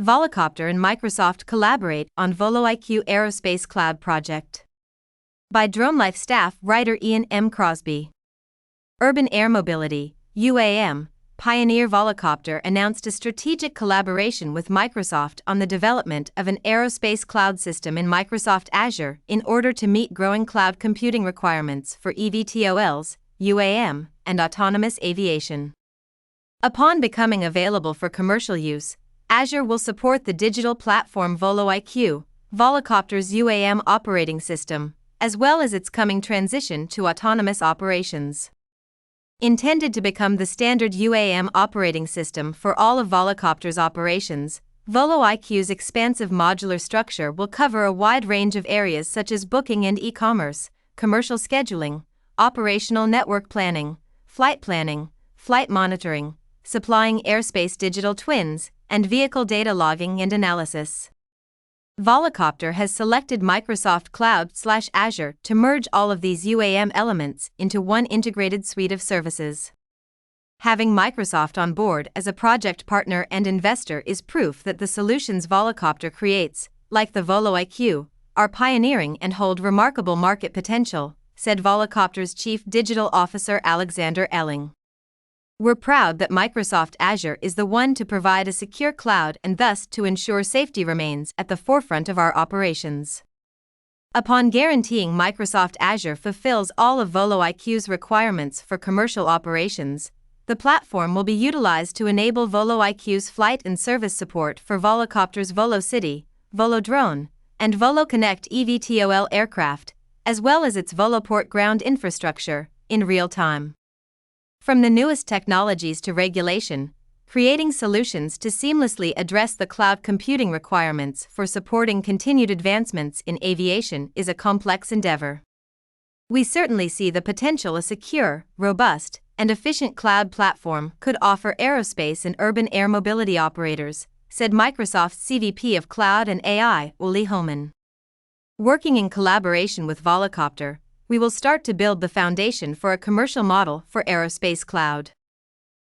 Volocopter and Microsoft collaborate on VoloIQ Aerospace Cloud Project. By Drone Life staff writer Ian M. Crosby. Urban Air Mobility, UAM, pioneer Volocopter announced a strategic collaboration with Microsoft on the development of an aerospace cloud system in Microsoft Azure in order to meet growing cloud computing requirements for eVTOLs, UAM, and autonomous aviation. Upon becoming available for commercial use, Azure will support the digital platform VoloIQ, Volocopter's UAM operating system, as well as its coming transition to autonomous operations. Intended to become the standard UAM operating system for all of Volocopter's operations, VoloIQ's expansive modular structure will cover a wide range of areas such as booking and e-commerce, commercial scheduling, operational network planning, flight monitoring, supplying airspace digital twins, and vehicle data logging and analysis. Volocopter has selected Microsoft Cloud/Azure to merge all of these UAM elements into one integrated suite of services. Having Microsoft on board as a project partner and investor is proof that the solutions Volocopter creates, like the VoloIQ, are pioneering and hold remarkable market potential, said Volocopter's Chief Digital Officer Alexander Elling. We're proud that Microsoft Azure is the one to provide a secure cloud and thus to ensure safety remains at the forefront of our operations. Upon guaranteeing Microsoft Azure fulfills all of VoloIQ's requirements for commercial operations, the platform will be utilized to enable VoloIQ's flight and service support for Volocopter's VoloCity, VoloDrone, and VoloConnect eVTOL aircraft, as well as its VoloPort ground infrastructure, in real time. From the newest technologies to regulation, creating solutions to seamlessly address the cloud computing requirements for supporting continued advancements in aviation is a complex endeavor. We certainly see the potential a secure, robust, and efficient cloud platform could offer aerospace and urban air mobility operators, said Microsoft's CVP of Cloud and AI, Uli Homan. Working in collaboration with Volocopter, we will start to build the foundation for a commercial model for aerospace cloud.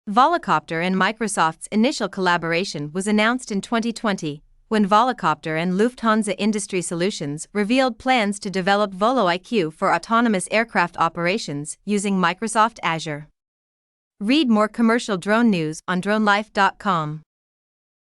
Volocopter and Microsoft's initial collaboration was announced in 2020, when Volocopter and Lufthansa Industry Solutions revealed plans to develop VoloIQ for autonomous aircraft operations using Microsoft Azure. Read more commercial drone news on dronelife.com.